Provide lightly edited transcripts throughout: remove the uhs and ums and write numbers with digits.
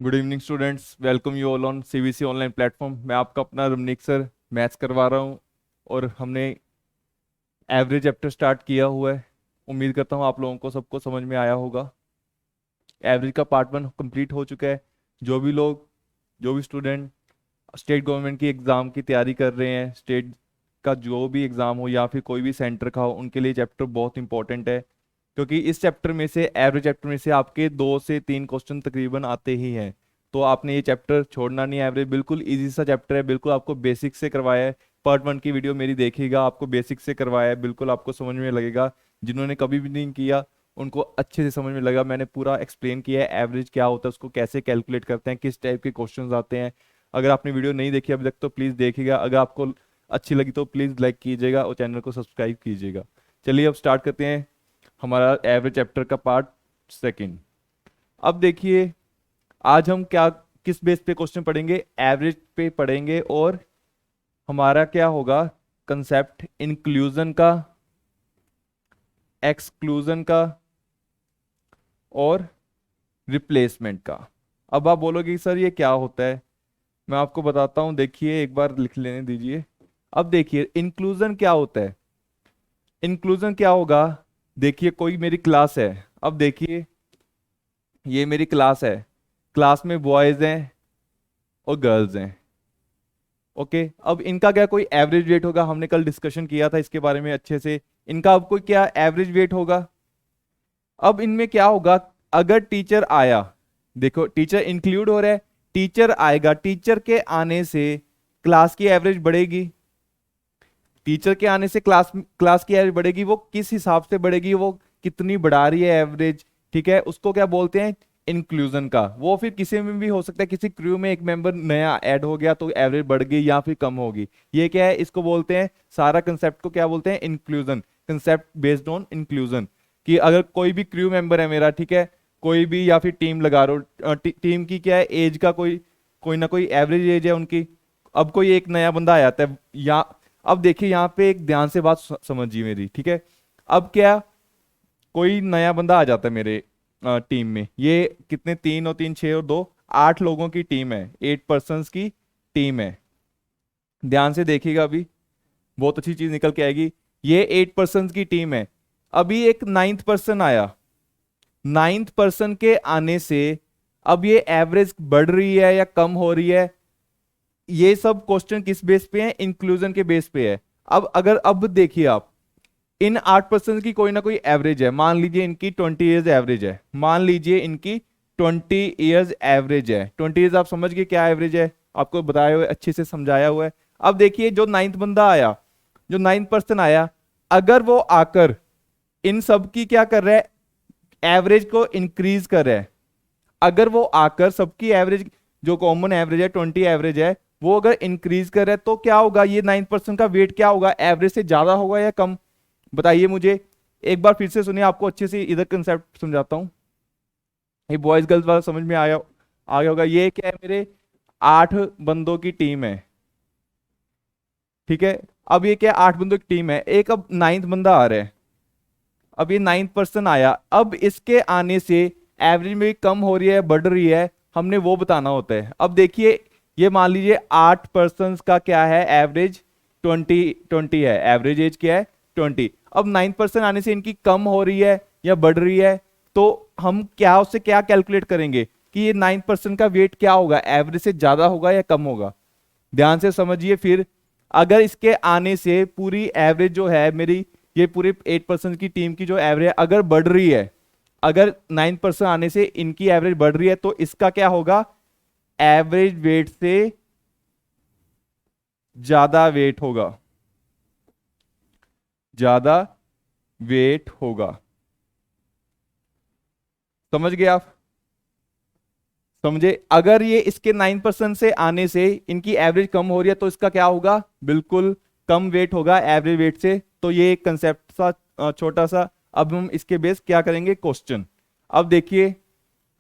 Good evening students, welcome you all on CBC online platform. मैं आपका अपना Ramnik sir maths करवा रहा हूँ और हमने एवरेज चैप्टर स्टार्ट किया हुआ है। उम्मीद करता हूँ आप लोगों को सबको समझ में आया होगा। एवरेज का पार्ट 1 कंप्लीट हो चुका है। जो भी स्टूडेंट स्टेट गवर्नमेंट की एग्ज़ाम की तैयारी कर रहे हैं, स्टेट का जो भी एग्ज़ाम हो या फिर कोई भी सेंटर का हो, उनके लिए चैप्टर बहुत इंपॉर्टेंट है, क्योंकि इस चैप्टर में से एवरेज चैप्टर में से आपके 2 से 3 क्वेश्चन तकरीबन आते ही हैं। तो आपने ये चैप्टर छोड़ना नहीं है। एवरेज बिल्कुल इजी सा चैप्टर है, बिल्कुल आपको बेसिक से करवाया है। पार्ट 1 की वीडियो मेरी देखिएगा, आपको बेसिक से करवाया है, बिल्कुल आपको समझ में लगेगा। जिन्होंने कभी भी नहीं किया उनको अच्छे से समझ में लगा। मैंने पूरा एक्सप्लेन किया है एवरेज क्या होता है, उसको कैसे कैलकुलेट करते हैं, किस टाइप के क्वेश्चंस आते हैं। अगर आपने वीडियो नहीं देखी अभी तक तो प्लीज़ देखिएगा। अगर आपको अच्छी लगी तो प्लीज़ लाइक कीजिएगा और चैनल को सब्सक्राइब कीजिएगा। चलिए अब स्टार्ट करते हैं हमारा एवरेज चैप्टर का पार्ट 2। अब देखिए, आज हम क्या किस बेस पे क्वेश्चन पढ़ेंगे, एवरेज पे पढ़ेंगे। और हमारा क्या होगा, कंसेप्ट इंक्लूजन का, एक्सक्लूजन का और रिप्लेसमेंट का। अब आप बोलोगे कि सर ये क्या होता है, मैं आपको बताता हूं। देखिए एक बार लिख लेने दीजिए। अब देखिए इंक्लूजन क्या होता है। इंक्लूजन क्या होगा, देखिए कोई मेरी क्लास है। अब देखिए ये मेरी क्लास है, क्लास में बॉयज हैं और गर्ल्स हैं। ओके, अब इनका क्या कोई एवरेज वेट होगा, हमने कल डिस्कशन किया था इसके बारे में अच्छे से। इनका अब कोई क्या एवरेज वेट होगा। अब इनमें क्या होगा, अगर टीचर आया, देखो टीचर इंक्लूड हो रहा है, टीचर आएगा, टीचर के आने से क्लास की एवरेज बढ़ेगी। टीचर के आने से क्लास क्लास की एवरेज बढ़ेगी। वो किस हिसाब से बढ़ेगी, वो कितनी बढ़ा रही है एवरेज, ठीक है, उसको क्या बोलते हैं, इंक्लूजन का। वो फिर किसी में भी हो सकता है, किसी क्रू में एक मेंबर नया ऐड हो गया तो एवरेज बढ़ गई या फिर कम होगी। ये क्या है, इसको बोलते हैं, सारा कंसेप्ट को क्या बोलते हैं, inclusion. Concept based on inclusion, कि अगर कोई भी क्रू मेंबर है मेरा, ठीक है, कोई भी, या फिर टीम लगा रहा हो, टीम की क्या है एज का कोई कोई ना कोई एवरेज एज है उनकी। अब कोई एक नया बंदा आ जाता है या, अब देखिए यहाँ पे एक ध्यान से बात समझिए मेरी, ठीक है। अब क्या, कोई नया बंदा आ जाता है मेरे टीम में। ये कितने, 3 और 3 6 और 2 8 लोगों की टीम है, 8 पर्सन्स की टीम है। ध्यान से देखिएगा, अभी बहुत अच्छी चीज निकल के आएगी। ये 8 पर्सन्स की टीम है। अभी एक 9th पर्सन आया, 9th पर्सन के आने से अब ये एवरेज बढ़ रही है या कम हो रही है। ये सब क्वेश्चन किस बेस पे है, इंक्लूजन के बेस पे है। अब देखिए आप, इन 8 पर्सन की कोई ना कोई एवरेज है। मान लीजिए इनकी 20 ईयर्स एवरेज है, मान लीजिए इनकी 20 ईयर्स एवरेज है। 20 ईयर्स आप समझ गए क्या एवरेज है, आपको बताया हुआ है, अच्छे से समझाया हुआ है। अब देखिए जो 9th बंदा आया, जो 9th पर्सन आया, अगर वो आकर इन सब की क्या कर रहा है, एवरेज को इंक्रीज कर रहा है। अगर वो आकर सबकी एवरेज, जो कॉमन एवरेज है 20 एवरेज है, वो अगर इंक्रीज कर रहा है तो क्या होगा, ये 9% का वेट क्या होगा, एवरेज से ज्यादा होगा या कम, बताइए मुझे। एक बार फिर से सुनिए, आपको अच्छे से इधर कंसेप्ट समझाता हूं। ये बॉयज गर्ल्स वाला समझ में आया, आ गया होगा। ये क्या है, मेरे 8 बंदों की टीम है, ठीक है। अब ये क्या, 8 बंदों की टीम है, एक अब 9th बंदा आ रहा है। अब ये 9th पर्सन आया, अब इसके आने से एवरेज में कम हो रही है बढ़ रही है, हमने वो बताना होता है। अब देखिए ये मान लीजिए 8 पर्सन का क्या है एवरेज, 20 है, एवरेज एज क्या है 20। अब 9th पर्सन आने से इनकी कम हो रही है या बढ़ रही है, तो हम क्या उससे क्या कैलकुलेट करेंगे कि ये 9th पर्सन का वेट क्या होगा, एवरेज से ज्यादा होगा या कम होगा। ध्यान से समझिए फिर, अगर इसके आने से पूरी एवरेज जो है मेरी, ये पूरे 8 पर्सन की टीम की जो एवरेज अगर बढ़ रही है, अगर 9 पर्सन आने से इनकी एवरेज बढ़ रही है, तो इसका क्या होगा, एवरेज वेट से ज्यादा वेट होगा, ज्यादा वेट होगा। समझ गए आप, समझे। अगर ये इसके 9% से आने से इनकी एवरेज कम हो रही है तो इसका क्या होगा, बिल्कुल कम वेट होगा एवरेज वेट से। तो ये एक कंसेप्ट सा छोटा सा। अब हम इसके बेस क्या करेंगे, क्वेश्चन। अब देखिए,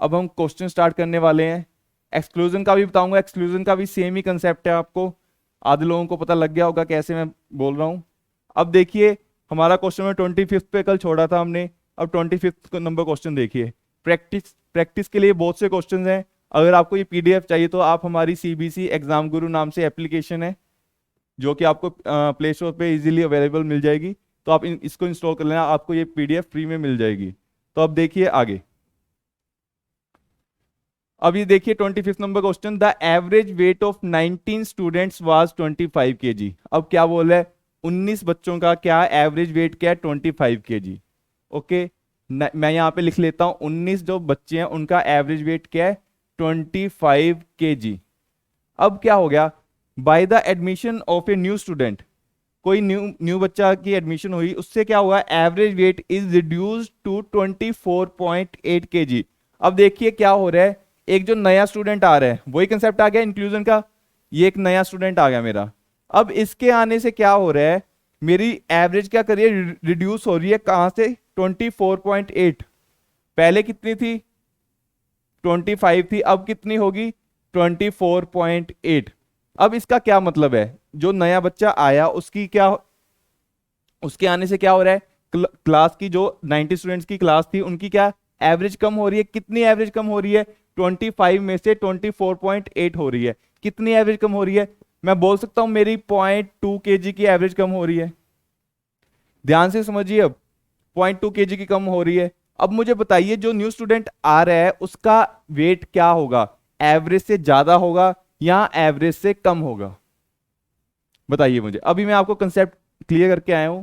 अब हम क्वेश्चन स्टार्ट करने वाले हैं। एक्सक्लूजन का भी बताऊंगा, एक्सक्लूजन का भी सेम ही कंसेप्ट है, आपको आधे लोगों को पता लग गया होगा कैसे मैं बोल रहा हूं। अब देखिए हमारा क्वेश्चन में 25th पे कल छोड़ा था हमने। अब 25th नंबर क्वेश्चन देखिए। प्रैक्टिस प्रैक्टिस के लिए बहुत से क्वेश्चन हैं, अगर आपको ये पीडीएफ चाहिए तो आप हमारी सीबीसी एग्जाम गुरु नाम से एप्लीकेशन है जो कि आपको प्ले स्टोर पे इजीली अवेलेबल मिल जाएगी, तो आप इसको इंस्टॉल कर लेना, आपको ये पीडीएफ फ्री में मिल जाएगी। तो अब देखिए आगे, अब ये देखिए 25 number question, the average weight of 19 students was 25 KG. अब क्या बोल रहा है, 19 बच्चों का क्या एवरेज वेट क्या है, 25 केजी। ओके, मैं यहाँ पे लिख लेता हूं 19 जो बच्चे हैं उनका एवरेज वेट क्या है, 25 केजी। अब क्या हो गया, by the admission of a new student, कोई न्यू बच्चा की एडमिशन हुई, उससे क्या हुआ, average weight is reduced to 24.8 KG. अब देखिए क्या हो रहा है, एक जो नया स्टूडेंट आ रहा है, वही कंसेप्ट आ गया इंक्लूजन का, ये एक नया स्टूडेंट आ गया मेरा। अब इसके आने से क्या हो रहा है, मेरी एवरेज क्या कर रही है, रिड्यूस हो रही है, कहां से, 24.8, पहले कितनी थी, 25 थी, अब कितनी होगी, 24.8। अब इसका क्या मतलब है, जो नया बच्चा आया उसकी क्या, उसके आने से क्या हो रहा है, क्लास की जो 90 स्टूडेंट्स की क्लास थी उनकी क्या एवरेज कम हो रही है, कितनी एवरेज कम हो रही है, 25 में से 24.8 हो रही है, कितनी एवरेज कम हो रही है, मैं बोल सकता हूं मेरी 0.2 केजी की एवरेज कम हो रही है। ध्यान से समझिए, अब 0.2 केजी की कम हो रही है। अब मुझे बताइए जो न्यू स्टूडेंट आ रहा है उसका वेट क्या होगा, एवरेज से ज्यादा होगा या एवरेज से कम होगा, बताइए मुझे। अभी मैं आपको कंसेप्ट क्लियर करके आया हूं।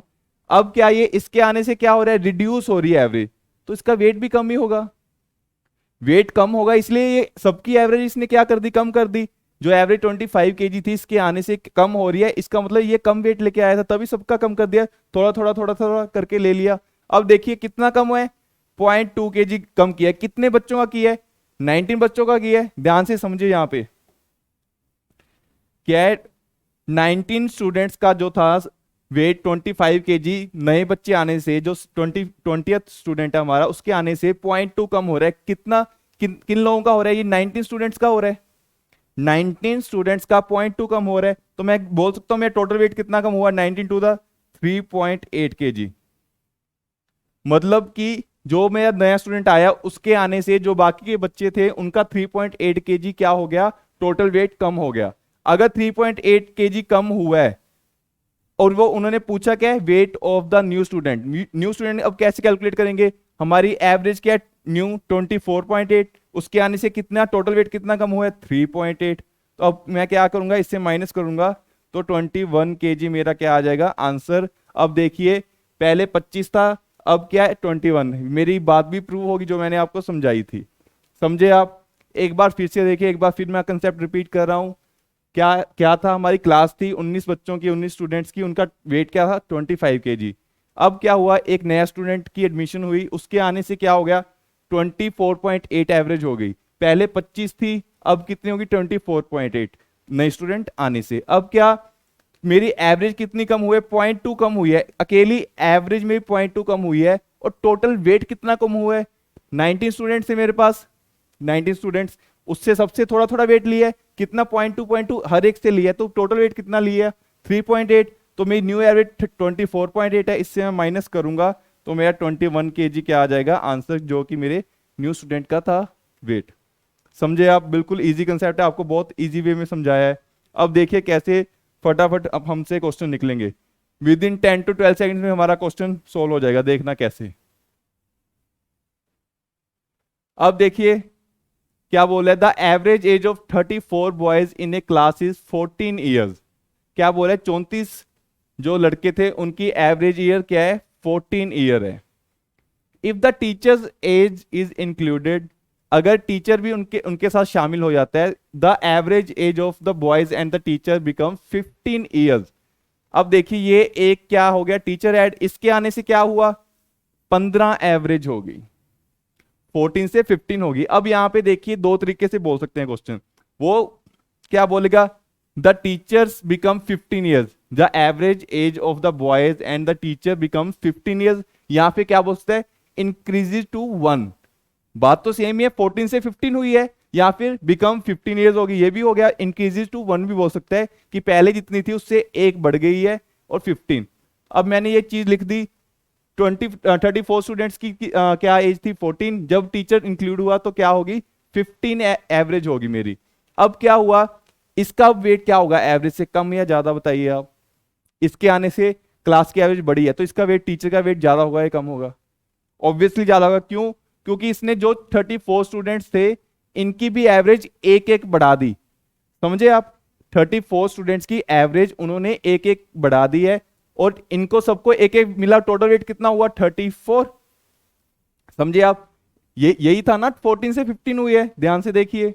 अब क्या ये इसके आने से क्या हो रहा है, रिड्यूस हो रही है एवरेज, तो इसका वेट भी कम ही होगा, वेट कम होगा, इसलिए ये सबकी एवरेज इसने क्या कर दी, कम कर दी। जो एवरेज 25 केजी थी इसके आने से कम हो रही है, इसका मतलब ये कम वेट लेके आया था, तभी सबका कम कर दिया, थोड़ा थोड़ा थोड़ा थोड़ा करके ले लिया। अब देखिए कितना कम हुआ है, 0.2 केजी कम किया है, कितने बच्चों का किया है, 19 बच्चों का किया है। ध्यान से समझिए यहाँ पे क्या है, 19 स्टूडेंट्स का जो था वेट 25 केजी, नए बच्चे आने से जो 20th स्टूडेंट है हमारा उसके आने से 0.2 कम हो रहा है। कितना, किन लोगों का हो रहा है, ये 19 स्टूडेंट्स का हो रहा है, 19 स्टूडेंट्स का 0.2 कम हो रहा है, तो मैं बोल सकता हूं मेरा टोटल वेट कितना कम हुआ, 19 टू द 3.8 केजी। मतलब कि जो मेरा नया स्टूडेंट आया उसके आने से जो बाकी के बच्चे थे उनका 3.8 केजी क्या हो गया, टोटल वेट कम हो गया। अगर 3.8 केजी कम हुआ है और वो उन्होंने पूछा क्या है, weight of the new student, new student अब कैसे कैलकुलेट करेंगे, हमारी एवरेज क्या है, न्यू 24.8, उसके आने से कितना टोटल वेट कितना कम हुआ है, 3.8। तो अब मैं क्या करूंगा, इससे माइनस करूंगा, तो 21 केजी मेरा क्या आ जाएगा आंसर। अब देखिए पहले 25 था, अब क्या है 21, मेरी बात भी प्रूव होगी जो मैंने आपको समझाई थी। समझे आप, एक बार फिर से देखिए, एक बार फिर मैं कंसेप्ट रिपीट कर रहा हूं। क्या क्या था, हमारी क्लास थी 19 बच्चों की, 19 स्टूडेंट्स की, उनका वेट क्या था, 25 केजी। अब क्या हुआ, एक नया स्टूडेंट की एडमिशन हुई, उसके आने से क्या हो गया, 24.8 एवरेज हो गई, पहले 25 थी, अब कितनी होगी, 24.8 नए स्टूडेंट आने से। अब क्या, मेरी एवरेज कितनी कम हुई है, 0.2 कम हुई है, अकेली एवरेज में 0.2 कम हुई है, और टोटल वेट कितना कम हुआ है, 19 स्टूडेंट्स है मेरे पास, 19 स्टूडेंट्स, उससे सबसे थोड़ा थोड़ा वेट लिया है, कितना 0.2 हर एक से लिया है, तो टोटल वेट कितना लिया, 3.8। तो मेरी न्यू एवरेज 24.8 है, इससे मैं माइनस करूंगा तो मेरा 21 केजी क्या आ जाएगा आंसर, जो कि मेरे न्यू स्टूडेंट का था वेट। समझे आप, बिल्कुल इजी कंसेप्ट है, आपको बहुत इजी वे में समझाया है। अब देखिए कैसे फटाफट अब हमसे क्वेश्चन निकलेंगे, विद इन 10 to 12 सेकंड में हमारा क्वेश्चन सोल्व हो जाएगा, देखना कैसे। अब देखिए क्या बोला है, the average age of 34 boys in a class is 14 years. क्या बोला है, 34 जो लड़के थे उनकी एवरेज ईयर क्या है, 14 ईयर है। If the teacher's age is included, अगर टीचर भी उनके उनके साथ शामिल हो जाता है, the average age of the boys and the teacher become 15 years. अब देखिए ये एक क्या हो गया, टीचर ऐड, इसके आने से क्या हुआ, 15 एवरेज होगी, 14 से 15 होगी। अब यहां पे देखिए दो तरीके से बोल सकते हैं क्वेश्चन, वो क्या बोलेगा, the teachers become 15 years, the average age of the boys and the teacher become 15 years. यहां पे क्या बोलते हैं, इंक्रीजेज टू 1, बात तो सेम ही है, 14 से 15 हुई है, या फिर बिकम 15 ईयर्स होगी, ये भी हो गया। इंक्रीजेज टू 1 भी बोल सकता है कि पहले जितनी थी उससे एक बढ़ गई है, और 15। अब मैंने ये चीज लिख दी, 34 स्टूडेंट्स की क्या एज थी, 14, जब टीचर इंक्लूड हुआ तो क्या होगी 15 एवरेज होगी मेरी। अब क्या हुआ, इसका वेट क्या होगा, एवरेज से कम या ज्यादा बताइए आप। इसके आने से क्लास की एवरेज बढ़ी है, तो इसका वेट, टीचर का वेट ज्यादा होगा या कम होगा? ऑब्वियसली ज्यादा होगा। क्यों? क्योंकि इसने जो 34 स्टूडेंट्स थे इनकी भी एवरेज एक एक बढ़ा दी। समझे आप? 34 स्टूडेंट्स की एवरेज उन्होंने एक एक बढ़ा दी है, और इनको सबको एक एक मिला। टोटल वेट कितना हुआ? 34। समझे आप? ये यही था ना, 14 से 15 हुई है, ध्यान से देखिए।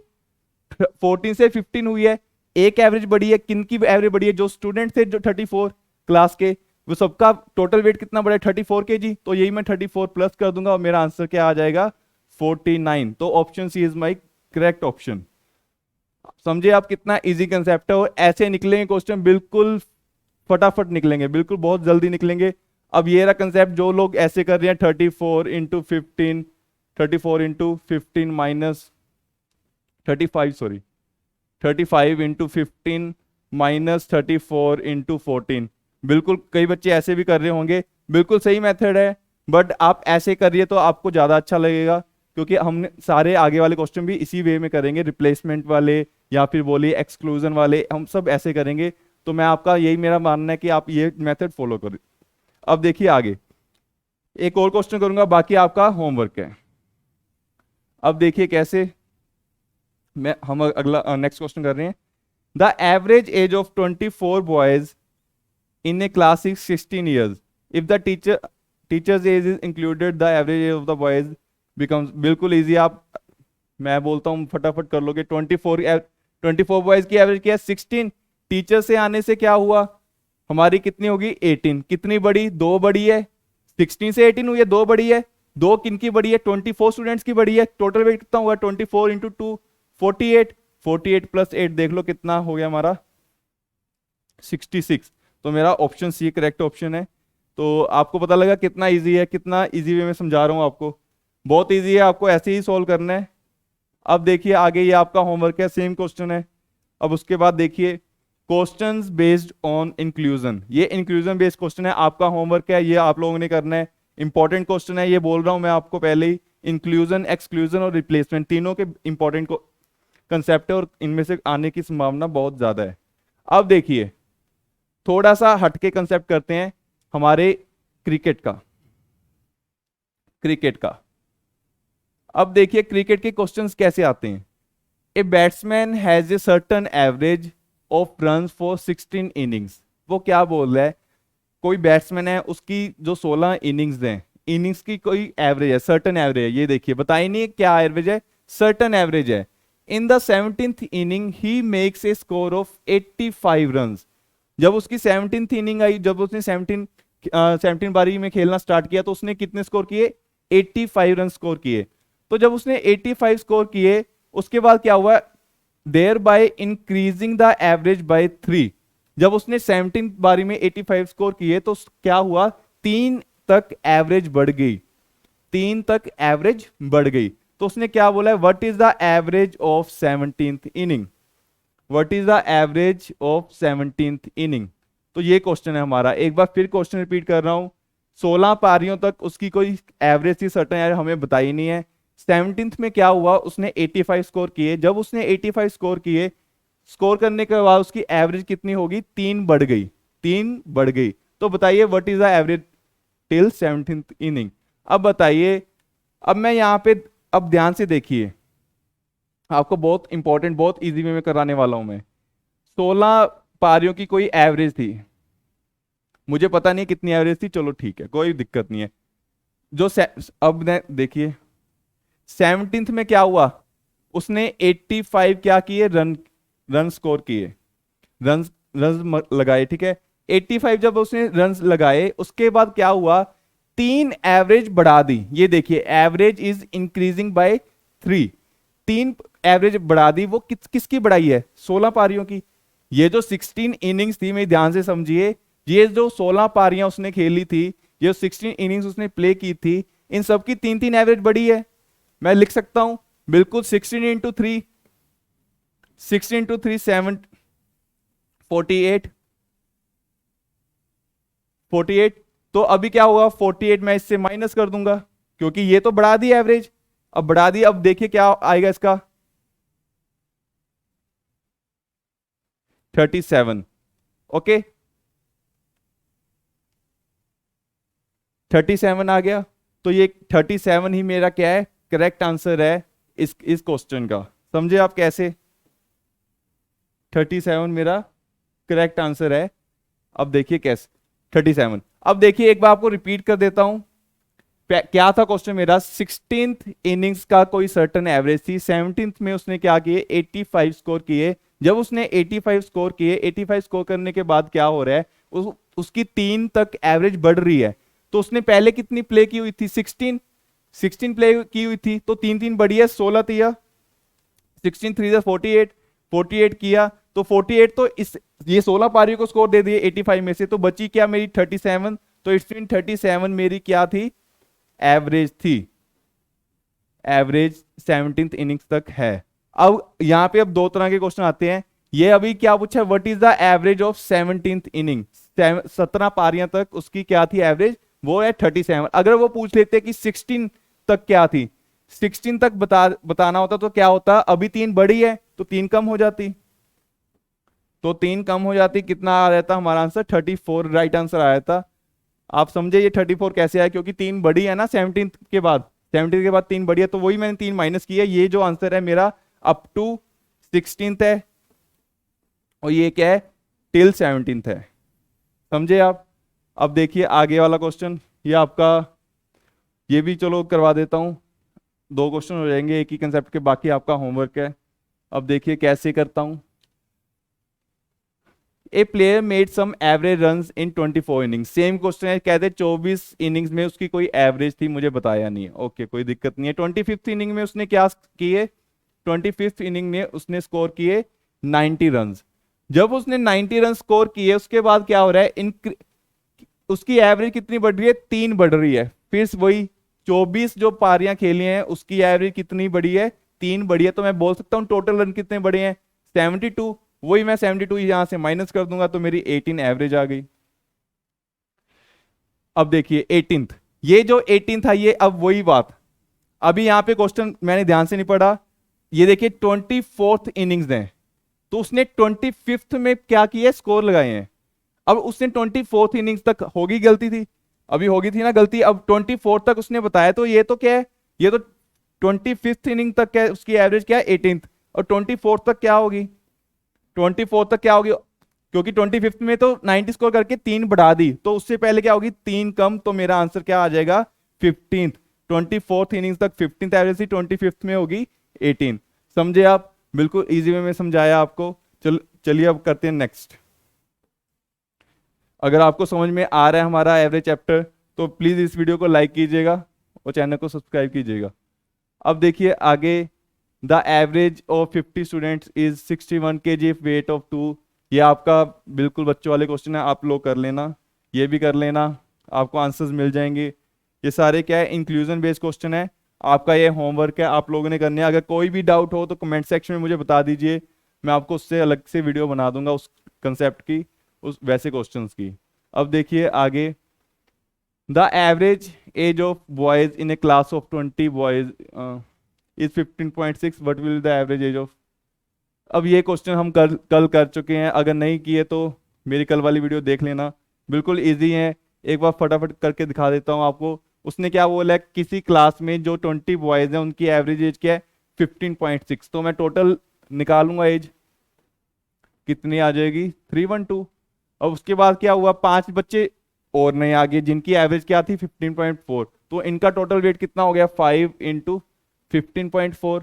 14 से 15 हुई है, एक एवरेज बढ़ी है। किन की एवरेज बढ़ी है? जो स्टूडेंट थे जो 34 क्लास के, वो सबका टोटल वेट कितना बढ़ा है? 34 kg। तो यही मैं 34 प्लस कर दूंगा और मेरा आंसर क्या आ जाएगा? 49। तो option C is my correct option. समझे आप कितना इजी कंसेप्ट है? और ऐसे निकलेंगे क्वेश्चन, बिल्कुल फटाफट निकलेंगे, बिल्कुल बहुत जल्दी निकलेंगे। अब ये रहा कंसेप्ट, जो लोग ऐसे कर रहे हैं 34 into 15, 34 into 15 minus 35, sorry 35 into 15 minus 34 into 14। बिल्कुल कई बच्चे ऐसे भी कर रहे होंगे, बिल्कुल सही मेथड है, बट आप ऐसे करिए तो आपको ज़्यादा अच्छा लगेगा, क्योंकि हमने सारे आगे वाले क्वेश्चन भी इसी वे में करेंगे, रिप्लेसमेंट वाले या फिर बोलिए एक्सक्लूजन वाले, हम सब ऐसे करेंगे। तो मैं आपका यही मेरा मानना है कि आप ये मेथड फॉलो करें। अब देखिए आगे एक और क्वेश्चन करूंगा, बाकी आपका होमवर्क है। अब देखिए कैसे, हम अगला नेक्स्ट क्वेश्चन कर रहे हैं। The average age of 24 boys in a class is 16 years। If the teacher's age is included the average age of the boys becomes. बिल्कुल इजी, आप मैं बोलता हूं फटाफट कर लोगे। 24 बॉयज की एवरेज क्या है? 16। टीचर से आने से क्या हुआ, हमारी कितनी होगी? 18। कितनी बड़ी? 2 बड़ी है। 16 से 18 हुई है, 2 बड़ी है। 2 किनकी बड़ी है? 24 स्टूडेंट्स की बड़ी है। टोटल वेट कितना हुआ? 24 इंटू 2 48। 48 प्लस 8 देख लो कितना हो गया हमारा? 66। तो मेरा ऑप्शन सी करेक्ट ऑप्शन है। तो आपको पता लगा कितना इजी है, कितना इजी वे में समझा रहा हूं आपको। बहुत इजी है, आपको ऐसे ही सॉल्व करना है। अब देखिए आगे, ये आपका होमवर्क है, सेम क्वेश्चन है। अब उसके बाद देखिए क्वेश्चंस बेस्ड ऑन इंक्लूजन। ये इंक्लूजन बेस्ड क्वेश्चन है, आपका होमवर्क है, ये आप लोगों ने करना है। इंपॉर्टेंट क्वेश्चन है, ये बोल रहा हूं मैं आपको पहले ही। इंक्लूजन, एक्सक्लूजन और रिप्लेसमेंट तीनों के इंपॉर्टेंट कंसेप्ट है, और इनमें से आने की संभावना बहुत ज्यादा है। अब देखिए थोड़ा सा हटके कंसेप्ट करते हैं, हमारे क्रिकेट का। क्रिकेट का अब देखिए क्रिकेट के क्वेश्चंस कैसे आते हैं। A batsman has a certain average of run for 16 innings. वो क्या बोल रहा है, कोई बैट्समैन है, उसकी जो 16 इनिंग्स हैं, इनिंग्स की कोई एवरेज है, सर्टन एवरेज है। ये देखिए बताइए नहीं क्या एवरेज है? सर्टन एवरेज है। In the 17th inning he makes a score of 85 run. जब उसकी 17th इनिंग आई, जब उसने 17 बारी में खेलना स्टार्ट किया, तो उसने कितने स्कोर किए? 85 रन स्कोर किए। तो जब उसने 85 स्कोर किए, उसके बाद क्या हुआ? Thereby increasing the average by 3। जब उसने 17 बारी में 85 स्कोर किए, तो क्या हुआ? 3 तक एवरेज बढ़ गई। 3 तक एवरेज बढ़ गई। तो उसने क्या बोला है? What is the average of 17th inning? What is the average of 17th inning? तो ये क्वेश्चन है हमारा। एक बार फिर क्वेश्चन रिपीट कर रहा हूं। 16 पारियों तक उसकी कोई एवरेज थी, सर्टन एवरेज हमें बताई नहीं है। 17th में क्या हुआ? उसने 85 स्कोर किए। जब उसने 85 स्कोर किए, स्कोर करने के बाद उसकी एवरेज कितनी होगी? 3 बढ़ गई। 3 बढ़ गई। तो बताइए what is the average till 17th inning? अब बताइए, अब मैं यहां पे, अब ध्यान से देखिए, आपको बहुत इंपॉर्टेंट, बहुत इजी वे में कराने वाला हूं मैं। 16 पारियों की कोई एवरेज थी, मुझे पता नहीं कितनी एवरेज थी, चलो ठीक है कोई दिक्कत नहीं है। जो अब देखिए 17th में क्या हुआ? उसने 85 क्या किए? रन स्कोर किए, रन रन लगाए, ठीक है। 85 जब उसने रन लगाए, उसके बाद क्या हुआ? 3 एवरेज बढ़ा दी। ये देखिए average is increasing by 3। 3 average बढ़ा दी। वो किसकी बढ़ाई है? 16 पारियों की। ये जो 16 इनिंग्स थी, मेरी ध्यान से समझिए, ये जो 16 पारियां उसने खेली थी, ये 16 इनिंग्स उसने प्ले की थी, इन सबकी 3-3 एवरेज बढ़ी है। मैं लिख सकता हूं बिल्कुल 16 इंटू 3, 16 इंटू 3 7 48 48। तो अभी क्या होगा? 48 मैं इससे माइनस कर दूंगा, क्योंकि ये तो बढ़ा दी एवरेज। अब बढ़ा दिए, अब देखिए क्या आएगा इसका, 37। ओके, 37 आ गया। तो ये 37 ही मेरा क्या है, करेक्ट आंसर है इस क्वेश्चन का। समझे आप कैसे, 37 मेरा करेक्ट आंसर है। अब देखिए कैसे 37। अब देखिए एक बार आपको रिपीट कर देता हूं, क्या था क्वेश्चन मेरा, 16th इनिंग्स का कोई सर्टन एवरेज थी, 17th में उसने क्या किए, 85 स्कोर किए। जब उसने 85 स्कोर किए, 85 स्कोर करने के बाद क्या हो रहा है, उसकी 3 तक एवरेज बढ़ रही है। तो उसने पहले कितनी प्ले की हुई थी, 16, 16 प्ले की हुई थी, तो 3 3 बढ़ी है 16 तिया, 16 3 48, 48 किया तो 48, तो इस ये 16 पारियों को स्कोर दे दिए 85 में से, तो बची क्या मेरी 37। तो इट्स मीन 37 मेरी क्या थी, एवरेज थी, एवरेज 17th इनिंग्स तक है। अब यहां पे अब दो तरह के क्वेश्चन आते हैं। ये अभी क्या पूछा है, what is the average of 17th inning, 17 पारियां तक उसकी क्या थी एवरेज, वो है 37। अगर वो पूछ लेते कि 16 तक क्या थी, 16 तक बताना होता तो क्या होता, अभी 3 बड़ी है तो 3 कम हो जाती, तो 3 कम हो जाती, कितना आ जाता हमारा आंसर, 34 राइट आंसर आया था। आप समझे ये 34 कैसे आया, क्योंकि 3 बड़ी है ना 17 के बाद, 17 के बाद 3 बड़ी है, तो वही मैंने 3 माइनस किया। ये जो आंसर है मेरा अप टू 16th है, और ये क्या है, टिल 17th है। समझे आप। अब देखिए आगे वाला क्वेश्चन, ये आपका, ये भी चलो करवा देता हूं, 2 क्वेश्चन हो जाएंगे एक ही कंसेप्ट के, बाकी आपका होमवर्क है। अब देखिए कैसे करता हूं। A player made some average runs in 24 innings, same question है, कहते 24 इनिंग्स में उसकी कोई एवरेज थी, मुझे बताया नहीं है। ओके कोई दिक्कत नहीं है। 25th इनिंग में उसने क्या किए, 25th इनिंग में उसने स्कोर किए 90 रन। जब उसने 90 रन स्कोर किए, उसके बाद क्या हो रहा है, उसकी एवरेज कितनी बढ़ रही है, 3 बढ़ रही है। फिर वही 24 जो पारियां खेली हैं उसकी एवरेज कितनी बढ़ी है, 3 बढ़ी है। तो मैं बोल सकता हूं टोटल रन कितने बढ़े हैं, 72। वही मैं 72 यहां से माइनस कर दूंगा तो मेरी 18 एवरेज आ गई। अब देखिए 18th, ये जो 18 था ये, अब वही बात, अभी यहां पे क्वेश्चन मैंने ध्यान से नहीं पढ़ा। ये देखिए 24th इनिंग्स है, तो उसने 25th में क्या किया, स्कोर लगाए हैं। अब उसने 24th इनिंग्स तक होगी गलती थी, अभी होगी थी ना गलती, अब 24 तक उसने बताया, तो ये तो क्या है, ये तो 25th इनिंग तक क्या है, उसकी एवरेज क्या है 18th, और 24 तक क्या होगी, 24 तक क्या होगी, क्योंकि 25th में तो 90 स्कोर करके 3 बढ़ा दी, तो उससे पहले क्या होगी 3 कम, तो मेरा आंसर क्या आ जाएगा 15th। 24th इनिंग्स तक 15th एवरेज थी, 25th में होगी 18। समझे आप, बिल्कुल इजी वे में समझाया आपको। चलिए अब करते हैं नेक्स्ट। अगर आपको समझ में आ रहा है हमारा एवरेज चैप्टर, तो प्लीज इस वीडियो को लाइक कीजिएगा और चैनल को सब्सक्राइब कीजिएगा। अब देखिए आगे, the average of 50 students is 61 kg if weight of 2। ये आपका बिल्कुल बच्चों वाले क्वेश्चन है, आप लोग कर लेना, ये भी कर लेना, आपको आंसर्स मिल जाएंगे। ये सारे क्या है, इंक्लूजन बेस्ड क्वेश्चन है, आपका ये होमवर्क है, आप लोगों ने करने है। अगर कोई भी डाउट हो तो कमेंट सेक्शन में मुझे बता दीजिए, मैं आपको उससे अलग से वीडियो बना दूंगा उस कंसेप्ट की, उस वैसे क्वेश्चंस की। अब देखिए आगे, the average age of boys in a class of 20 boys is 15.6, what will the average age of. अब ये क्वेश्चन हम कल कर चुके हैं, अगर नहीं किए तो मेरी कल वाली वीडियो देख लेना, बिल्कुल इजी है। एक बार फटाफट करके दिखा देता हूँ आपको। उसने क्या बोला है, किसी क्लास में जो 20 बॉयज हैं उनकी एवरेज एज क्या है 15.6, तो मैं टोटल निकालूंगा एज, कितनी आ जाएगी 312। अब उसके बाद क्या हुआ, 5 बच्चे और नए आ गए जिनकी एवरेज क्या थी 15.4, तो इनका टोटल वेट कितना हो गया 5 इंटू 15.4।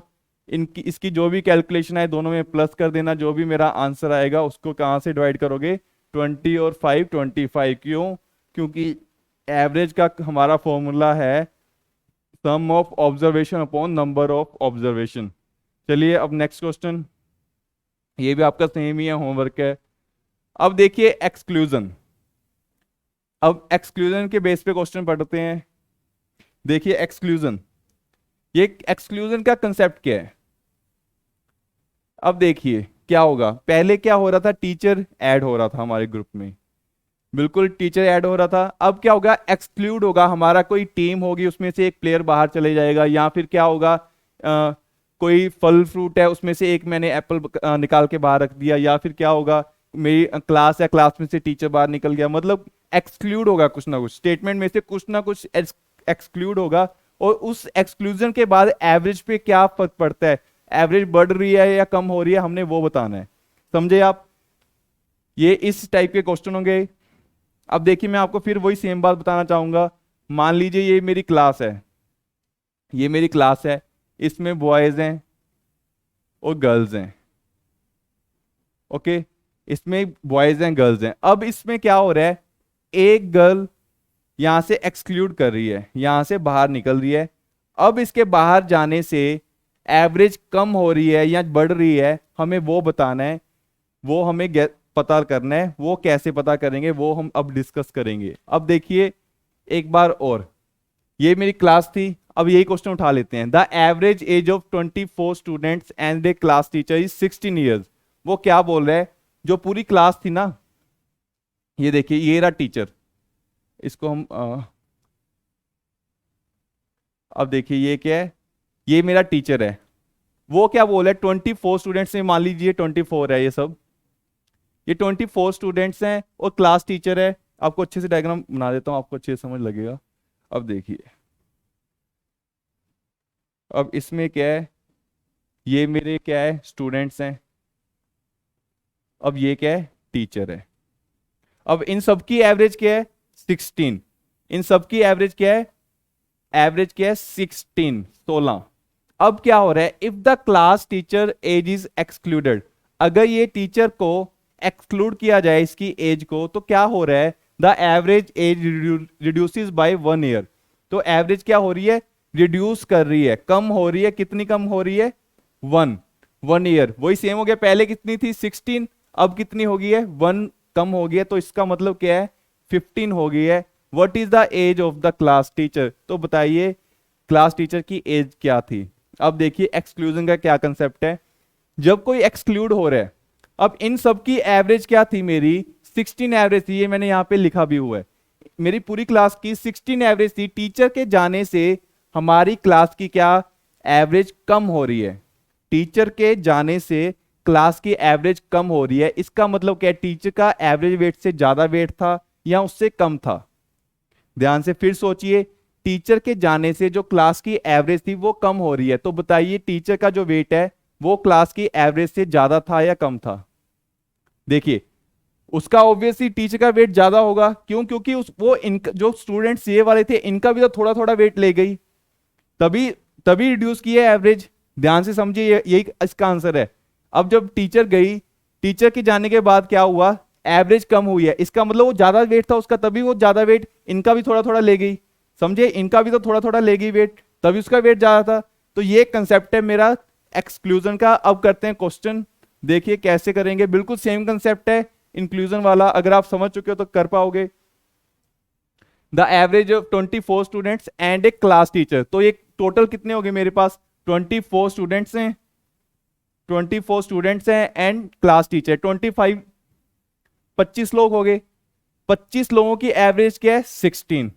इनकी इसकी जो भी कैलकुलेशन है दोनों में प्लस कर देना, जो भी मेरा आंसर आएगा उसको कहाँ से डिवाइड करोगे, 20 और 5 25। क्यों, क्योंकि एवरेज का हमारा फॉर्मूला है sum of observation upon number of observation. चलिए अब नेक्स्ट क्वेश्चन, ये भी आपका सेम ही है, होमवर्क है। अब देखिए एक्सक्लूजन, अब एक्सक्लूजन के बेस पे क्वेश्चन पढ़ते हैं। देखिए एक्सक्लूजन, ये एक्सक्लूजन का कंसेप्ट क्या है। अब देखिए क्या होगा, पहले क्या हो रहा था, टीचर ऐड हो रहा था हमारे ग्रुप में, बिल्कुल टीचर ऐड हो रहा था। अब क्या होगा, एक्सक्लूड होगा, हमारा कोई टीम होगी उसमें से एक प्लेयर बाहर चले जाएगा, या फिर क्या होगा, कोई फल फ्रूट है उसमें से एक मैंने एप्पल निकाल के बाहर रख दिया, या फिर क्या होगा, मेरी क्लास है, क्लास में से टीचर बाहर निकल गया, मतलब एक्सक्लूड होगा, कुछ ना कुछ स्टेटमेंट में से कुछ ना कुछ एक्सक्लूड होगा। और उस एक्सक्लूजन के बाद एवरेज पे क्या फर्क पड़ता है, एवरेज बढ़ रही है या कम हो रही है, हमने वो बताना है। समझे आप? ये इस टाइप के क्वेश्चन होंगे। अब देखिए मैं आपको फिर वही सेम बात बताना चाहूंगा। मान लीजिए ये मेरी क्लास है, ये मेरी क्लास है, इसमें बॉयज हैं और गर्ल्स हैं। ओके, इसमें बॉयज हैं गर्ल्स हैं। अब इसमें क्या हो रहा है, एक गर्ल यहां से एक्सक्लूड कर रही है, यहां से बाहर निकल रही है। अब इसके बाहर जाने से एवरेज कम हो रही है या बढ़ रही है, हमें वो बताना है, वो हमें पता करना है। वो कैसे पता करेंगे वो हम अब डिस्कस करेंगे। अब देखिए एक बार और, ये मेरी क्लास थी, अब यही क्वेश्चन उठा लेते हैं। The average age of 24 students and A class teacher is 16 years. वो क्या बोल रहा है, जो पूरी क्लास थी ना, ये देखिए ये रहा टीचर, इसको हम अब देखिए ये क्या है, ये मेरा टीचर है। वो क्या बोल रहा है, 24 स्टूडेंट्स में, मान लीजिए 24 है ये सब, ये 24 स्टूडेंट्स हैं और क्लास टीचर है। आपको अच्छे से डायग्राम बना देता हूं, आपको अच्छे से समझ लगेगा। अब देखिए, अब इसमें क्या है, ये मेरे क्या है, स्टूडेंट्स हैं। अब ये क्या है, टीचर है। अब इन सबकी एवरेज क्या है, 16। इन सबकी एवरेज क्या है, एवरेज क्या है, 16। अब क्या हो रहा है, if the class teacher age is excluded, अगर ये टीचर को एक्सक्लूड किया जाए इसकी एज को, तो क्या हो रहा है, the average age reduces by 1 year. तो एवरेज क्या हो रही है, रिड्यूस कर रही है, कम हो रही है। कितनी कम हो रही है, 1 ईयर। वही सेम हो गया, पहले कितनी थी 16, अब कितनी हो गई है, 1 कम हो गई है। तो इसका मतलब क्या है, 15 हो गई है। What is the age of the class teacher, तो बताइए क्लास टीचर की एज क्या थी। अब देखिए एक्सक्लूजन का क्या कंसेप्ट है, जब कोई एक्सक्लूड हो रहा है, अब इन सब की एवरेज क्या थी, मेरी 16 एवरेज थी, ये मैंने यहां पे लिखा भी हुआ है। मेरी पूरी क्लास की 16 एवरेज थी, टीचर के जाने से हमारी क्लास की क्या एवरेज कम हो रही है। टीचर के जाने से क्लास की एवरेज कम हो रही है, इसका मतलब क्या है, टीचर का एवरेज वेट से ज्यादा वेट था या उससे कम था। ध्यान से फिर सोचिए, टीचर के जाने से जो क्लास की एवरेज थी वो कम हो रही है, तो बताइए टीचर का जो वेट है वो क्लास की एवरेज से ज्यादा था या कम था। देखिए उसका ऑब्वियसली टीचर का वेट ज्यादा होगा, क्यों, क्योंकि वो जो स्टूडेंट्स ये वाले थे इनका भी तो थोड़ा थोड़ा वेट ले गई, तभी तभी रिड्यूस किया एवरेज। ध्यान से समझिए, यही इसका आंसर है। अब जब टीचर गई, टीचर के जाने के बाद क्या हुआ, एवरेज कम हुई है, इसका मतलब वो ज्यादा वेट था उसका, तभी वो ज्यादा वेट इनका भी थोड़ा थोड़ा ले गई। समझे, इनका भी तो थोड़ा थोड़ा ले गई वेट, तभी उसका वेट ज्यादा था। तो ये कंसेप्ट है मेरा एक्सक्लूजन का। अब करते हैं क्वेश्चन, देखिए कैसे करेंगे। बिल्कुल सेम कंसेप्ट है इंक्लूजन वाला, अगर आप समझ चुके हो तो कर पाओगे। The average of 24 students and A class teacher, तो ये टोटल कितने हो गए मेरे पास, 24 स्टूडेंट्स हैं, 24 स्टूडेंट्स हैं एंड क्लास टीचर 25, 25 लोग हो गए। 25 लोगों की एवरेज क्या है, 16।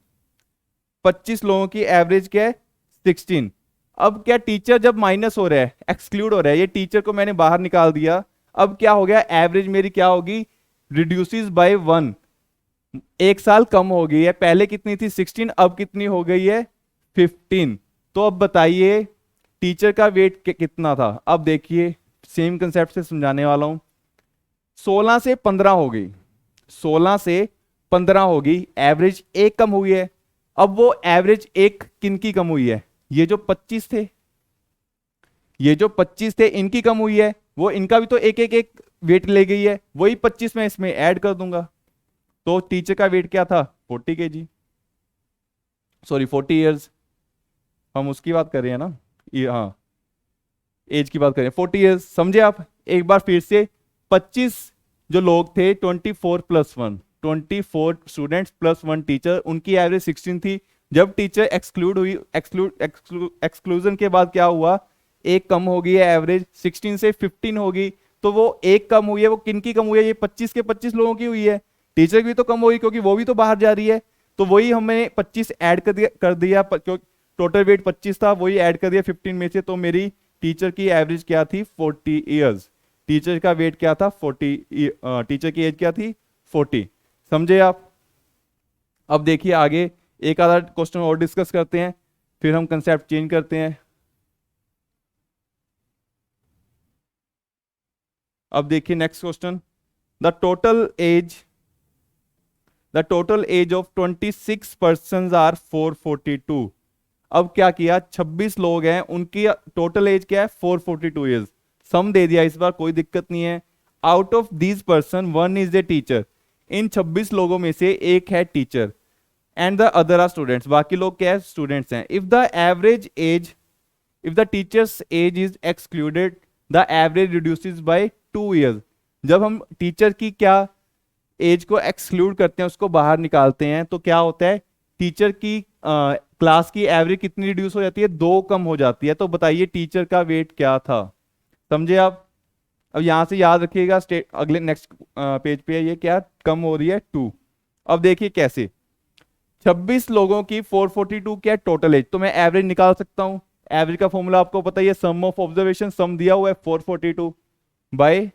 25 लोगों की एवरेज क्या है, 16। अब क्या, टीचर जब माइनस हो रहा है, एक्सक्लूड हो रहा है, ये टीचर को मैंने बाहर निकाल दिया, अब क्या हो गया, एवरेज मेरी क्या होगी, रिड्यूसेस बाय 1, एक साल कम हो गई है। पहले कितनी थी 16, अब कितनी हो गई है 15। तो अब बताइए टीचर का वेट कितना था। अब देखिए सेम कंसेप्ट से समझाने वाला हूं। 16 से 15 हो गई, 16 से 15 हो गई, एवरेज एक कम हुई है। अब वो एवरेज एक किनकी कम हुई है, ये जो 25 थे, ये जो 25 थे इनकी कम हुई है, वो इनका भी तो एक एक एक वेट ले गई है, वही 25 में इसमें ऐड कर दूंगा। तो टीचर का वेट क्या था, 40 kg, सॉरी 40 ईयर्स, हम उसकी बात कर रहे हैं ना, ये हाँ एज की बात करें, 40 ईयर्स। समझे आप, एक बार फिर से 25 जो लोग थे, 24 प्लस 1, 24 स्टूडेंट्स प्लस 1 टीचर, उनकी एवरेज 16 थी। जब टीचर एक्सक्लूड हुई, एक्सक्लूजन के बाद क्या हुआ, एक कम हो गई है, एवरेज 16 से 15 हो गई। तो वो एक कम हुई है, वो किन की कम हुई है, ये 25 के 25 लोगों की हुई है। टीचर की भी तो कम होगी क्योंकि वो भी तो बाहर जा रही है। तो वही हमने 25 ऐड कर दिया क्योंकि टोटल वेट 25 था, वही ऐड कर दिया 15 में से। तो मेरी टीचर की एवरेज क्या थी, 40 ईयर्स। टीचर का वेट क्या था, 40। टीचर की एज क्या थी, 40। समझे आप। अब देखिए आगे एक आधा क्वेश्चन और डिस्कस करते हैं, फिर हम कंसेप्ट चेंज करते हैं। अब देखिए next question, the total age the total age of 26 person are 442। अब क्या किया, 26 लोग हैं, उनकी टोटल एज क्या है, 442 ईयर्स। सम दे दिया इस बार, कोई दिक्कत नहीं है। Out of these person one is a teacher. इन 26 लोगों में से एक है teacher, and the other are students. बाकी लोग क्या है, स्टूडेंट्स हैं। If the average age if the teacher's age is excluded, the average reduces by 2 years. जब हम टीचर की क्या एज को एक्सक्लूड करते हैं, उसको बाहर निकालते हैं, तो क्या होता है, टीचर की क्लास की एवरेज कितनी रिड्यूस हो जाती है, 2 कम हो जाती है। तो बताइए टीचर का वेट क्या था। समझे आप। अब यहां से याद रखिएगा, अगले नेक्स्ट पेज पे है, ये क्या कम हो रही है, 2। अब देखिए कैसे, 26 लोगों की 442 क्या टोटल एज, तो मैं एवरेज निकाल सकता हूं। एवरेज का फॉर्मूला आपको पता ही है, सम ऑफ ऑब्जर्वेशन, सम दिया हुआ है 442 बाय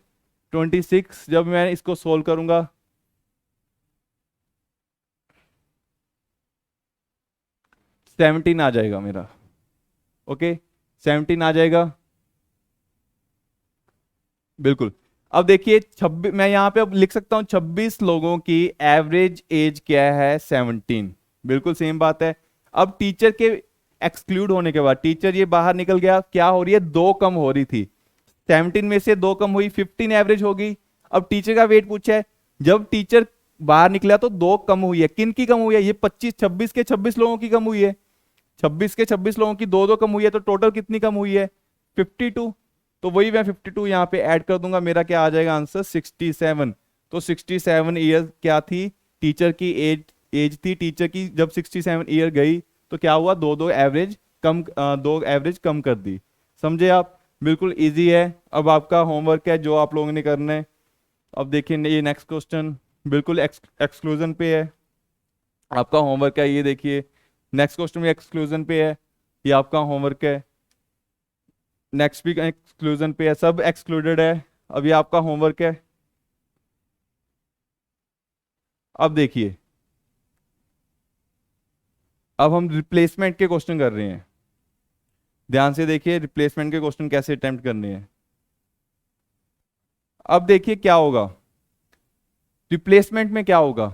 26। जब मैं इसको सोल्व करूंगा, 17 आ जाएगा मेरा। ओके, 17 आ जाएगा, बिल्कुल। अब देखिए 26, मैं यहां पे अब लिख सकता हूं 26 लोगों की एवरेज एज क्या है, 17। बिल्कुल सेम बात है। अब टीचर के एक्सक्लूड होने के बाद, टीचर ये बाहर निकल गया, क्या हो रही है, 2 कम हो रही थी। 17 में से 2 कम हुई, 15 एवरेज होगी। अब टीचर का वेट पूछा है, जब टीचर बाहर निकला तो 2 कम हुई है। किन की कम हुई है, ये 26 के 26 लोगों की कम हुई है। 26 के 26 लोगों की 2 2 कम हुई है, तो टोटल कितनी कम हुई है, 52। तो वही मैं 52 यहाँ पे ऐड कर दूंगा, मेरा क्या आ जाएगा आंसर, 67। तो 67 ईयर क्या थी, टीचर की एज एज थी टीचर की। जब 67 ईयर गई तो क्या हुआ, 2 एवरेज कम, 2 एवरेज कम कर दी। समझे आप। बिल्कुल इजी है। अब आपका होमवर्क है जो आप लोगों ने करना है। अब देखिए ये नेक्स्ट क्वेश्चन बिल्कुल एक्सक्लूजन पे है। आपका होमवर्क है, ये देखिए नेक्स्ट क्वेश्चन भी एक्सक्लूजन पे है, ये आपका होमवर्क है। नेक्स्ट भी एक्सक्लूजन पे है, सब एक्सक्लूडेड है। अब ये आपका होमवर्क है। अब देखिए, अब हम रिप्लेसमेंट के क्वेश्चन कर रहे हैं। ध्यान से देखिए रिप्लेसमेंट के क्वेश्चन कैसे अटेम्प्ट करने हैं। अब देखिए क्या होगा, रिप्लेसमेंट में क्या होगा।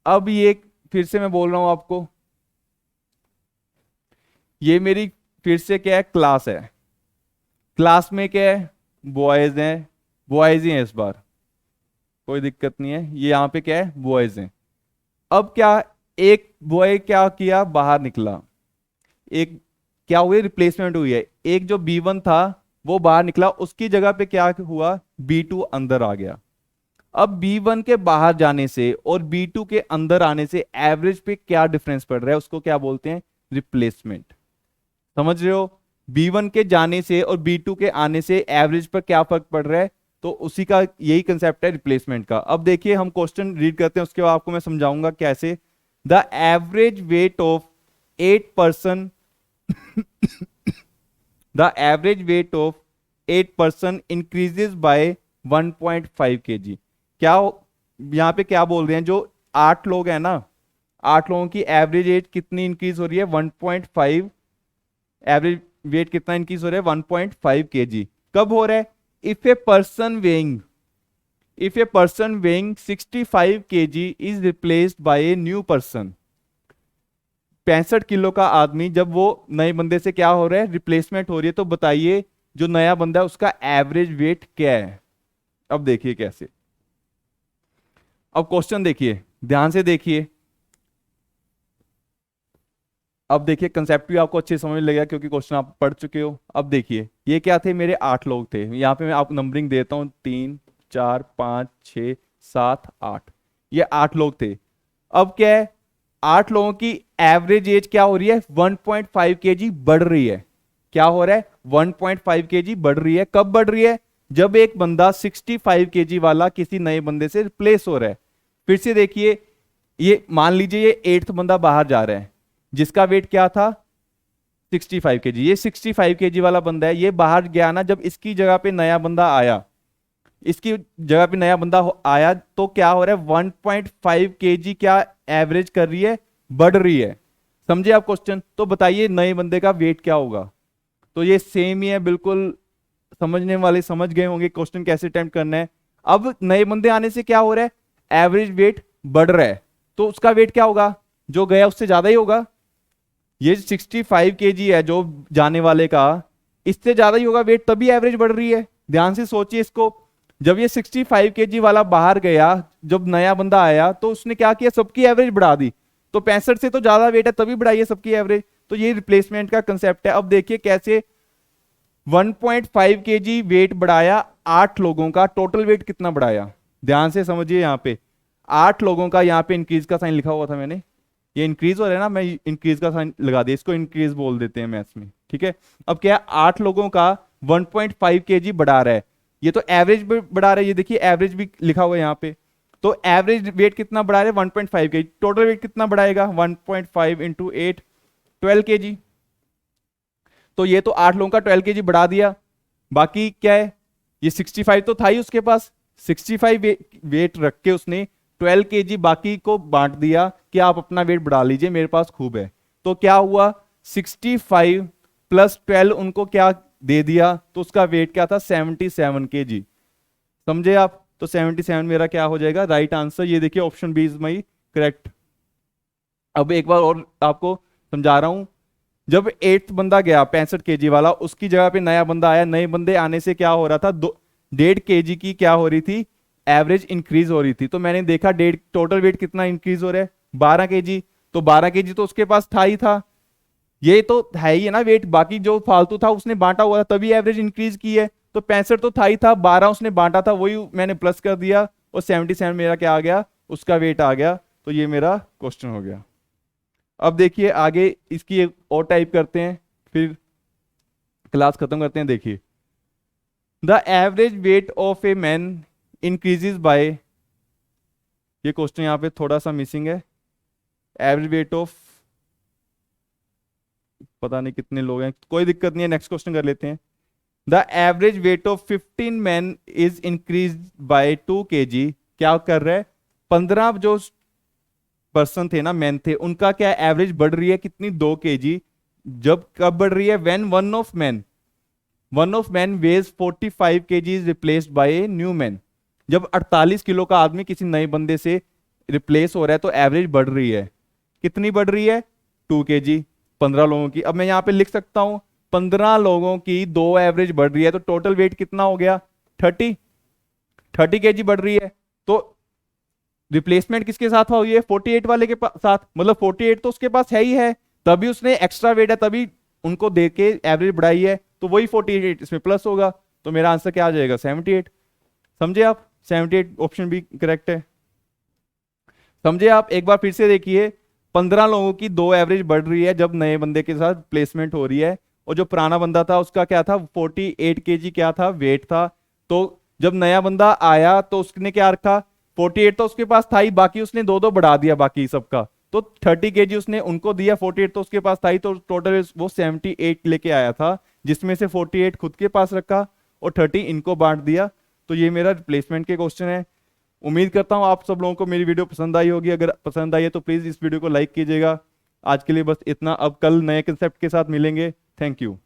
अब ये फिर से मैं बोल रहा हूं आपको, ये मेरी फिर से क्या है, क्लास है। क्लास में क्या है, बॉयज हैं, बॉयज ही हैं इस बार, कोई दिक्कत नहीं है। ये यहाँ पे क्या है, बॉयज हैं। अब क्या, एक बॉय क्या किया, बाहर निकला, एक क्या हुई, रिप्लेसमेंट हुई है। एक जो B1 था वो बाहर निकला, उसकी जगह पे क्या हुआ, B2 अंदर आ गया। अब B1 के बाहर जाने से और B2 के अंदर आने से एवरेज पे क्या डिफरेंस पड़ रहा है, उसको क्या बोलते हैं, रिप्लेसमेंट। समझ रहे हो। B1 के जाने से और B2 के आने से एवरेज पर क्या फर्क पड़ रहा है, तो उसी का यही कंसेप्ट है रिप्लेसमेंट का। अब देखिए हम क्वेश्चन रीड करते हैं, उसके बाद आपको मैं समझाऊंगा कैसे। The average weight of 8 person the average weight of 8 person increases by 1.5 kg। क्या यहां पे क्या बोल रहे हैं, जो 8 लोग हैं ना, 8 लोगों की एवरेज एज कितनी इंक्रीज हो रही है, 1.5। एवरेज वेट कितना इंक्रीज हो रहा है, 1.5 kg। कब हो रहा है, if a person weighing 65 kg is replaced by a new person. 65 kilo का आदमी जब वो नए बंदे से क्या हो रहा है, रिप्लेसमेंट हो रही है, तो बताइए जो नया बंदा है उसका एवरेज वेट क्या है। अब देखिए कैसे। अब क्वेश्चन देखिए, ध्यान से देखिए। अब देखिए कंसेप्ट भी आपको अच्छे समझ लगेगा क्योंकि क्वेश्चन आप पढ़ चुके हो। अब देखिए ये क्या थे, मेरे 8 लोग थे। यहाँ पे मैं आपको नंबरिंग देता हूँ, 3 4 5 6 7 8, ये 8 लोग थे। अब क्या है, 8 लोगों की एवरेज एज क्या हो रही है, 1.5 kg बढ़ रही है। क्या हो रहा है, 1.5 kg बढ़ रही है। कब बढ़ रही है, जब एक बंदा 65 kg वाला किसी नए बंदे से रिप्लेस हो रहा है। फिर से देखिए, ये मान लीजिए ये 8th बंदा बाहर जा रहा है, जिसका वेट क्या था 65 kg। ये 65 kg वाला बंदा है, ये बाहर गया ना, जब इसकी जगह पे नया बंदा आया, इसकी जगह पे नया बंदा आया, तो क्या हो रहा है 1.5 kg क्या एवरेज कर रही है, बढ़ रही है। समझे आप क्वेश्चन? तो बताइए नए बंदे का वेट क्या होगा। तो ये सेम ही है बिल्कुल, समझने वाले समझ गए होंगे क्वेश्चन कैसे अटेम्प्ट करना है। अब नए बंदे आने से क्या हो रहा है, एवरेज वेट बढ़ रहा है, तो उसका वेट क्या होगा, जो गया उससे ज्यादा ही होगा। ये 65 kg है जो जाने वाले का, इससे ज्यादा ही होगा वेट, तभी एवरेज बढ़ रही है। ध्यान से सोचिए इसको, जब ये 65 kg वाला बाहर गया, जब नया बंदा आया तो उसने क्या किया, सबकी एवरेज बढ़ा दी। तो 65 से तो ज्यादा वेट है, तभी बढ़ाइए सबकी एवरेज। तो ये रिप्लेसमेंट का कंसेप्ट है। अब देखिए कैसे 1.5 kg वेट बढ़ाया 8 लोगों का, टोटल वेट कितना बढ़ाया, ध्यान से समझिए। यहाँ पे 8 लोगों का, यहाँ पे इंक्रीज का साइन लिखा हुआ था मैंने, ये इंक्रीज हो रहा है ना, मैं इंक्रीज का साइन लगा दिया, इसको इंक्रीज बोल देते हैं मैथ्स में, ठीक है। अब क्या है, 8 लोगों का 1.5 kg बढ़ा रहा है, ये तो एवरेज बढ़ा रहा है, ये देखिए एवरेज भी लिखा हुआ है यहाँ पे। तो एवरेज वेट कितना बढ़ा रहे हैं 1.5 kg, टोटल वेट कितना बढ़ाएगा 1.5 इंटू 8, 12 kg। तो ये तो 8 लोगों का 12 kg बढ़ा दिया। बाकी क्या है, ये 65 तो था ही उसके पास, 65 वेट रख के उसने 12 kg बाकी को बांट दिया कि आप अपना वेट बढ़ा लीजिए, मेरे पास खूब है। तो क्या हुआ, 65 प्लस 12 उनको क्या दे दिया, तो उसका वेट क्या था 77 kg। समझे आप? तो 77 मेरा क्या हो जाएगा, राइट आंसर। ये देखिए option B is my correct. अब एक बार और आपको समझा रहा हूं, जब 8th बंदा गया 65 kg वाला, उसकी जगह पे नया बंदा आया, नए बंदे आने से क्या हो रहा था, 1.5 kg की क्या हो रही थी, एवरेज इंक्रीज हो रही थी। तो मैंने देखा टोटल वेट कितना इंक्रीज हो रहा है 12 kg। तो 12 kg तो उसके पास था ही था, ये तो है ही है ना वेट, बाकी जो फालतू था उसने बांटा हुआ था, तभी एवरेज इंक्रीज की है। तो 65 तो था ही था, 12 उसने बांटा था, वही मैंने प्लस कर दिया, और 77 मेरा क्या आ गया, उसका वेट आ गया। तो ये मेरा क्वेश्चन हो गया। अब देखिए आगे इसकी एक और टाइप करते हैं, फिर क्लास खत्म करते हैं। देखिए, the average weight of a man increases by, ये क्वेश्चन यहाँ पे थोड़ा सा मिसिंग है। एवरेज वेट ऑफ, पता नहीं कितने लोग हैं, कोई दिक्कत नहीं है, नेक्स्ट क्वेश्चन कर लेते हैं। The average weight of 15 man is increase by 2 kg। क्या कर रहा है, 15 जो पर्सन थे ना, मैन थे, उनका क्या एवरेज बढ़ रही है कितनी, 2 kg। जब कब बढ़ रही है, when one of man weighs 45 kg is replaced by a new man. जब 48 किलो का आदमी किसी नए बंदे से रिप्लेस हो रहा है, तो एवरेज बढ़ रही है, कितनी बढ़ रही है 2 kg, 15 लोगों की। अब मैं यहां पे लिख सकता हूं 15 लोगों की 2 एवरेज बढ़ रही है, तो टोटल वेट कितना हो गया 30 kg बढ़ रही है। तो रिप्लेसमेंट किसके साथ हुई है, 48 वाले के साथ, मतलब 48 तो उसके पास है ही है, तभी उसने एक्स्ट्रा वेट है, तभी उनको दे के एवरेज बढ़ाई है, तो वही 48 इसमें प्लस होगा। तो मेरा आंसर क्या आ जाएगा 78। समझे आप, 78 ऑप्शन भी करेक्ट है। समझे आप, एक बार फिर से देखिए, 15 लोगों की 2 एवरेज बढ़ रही है जब नए बंदे के साथ प्लेसमेंट हो रही है, और जो पुराना बंदा था उसका क्या था 48 kg क्या था वेट था। तो जब नया बंदा आया तो उसने क्या रखा, 48 तो उसके पास था ही, बाकी उसने 2 बढ़ा दिया बाकी सबका, तो 30 kg उसने उनको दिया, 48 तो उसके पास था ही, तो टोटल वो 78 लेके आया था, जिसमें से 48 खुद के पास रखा और 30 इनको बांट दिया। तो ये मेरा रिप्लेसमेंट के क्वेश्चन है। उम्मीद करता हूँ आप सब लोगों को मेरी वीडियो पसंद आई होगी। अगर पसंद आई है तो प्लीज़ इस वीडियो को लाइक कीजिएगा। आज के लिए बस इतना, अब कल नए कंसेप्ट के साथ मिलेंगे। Thank you.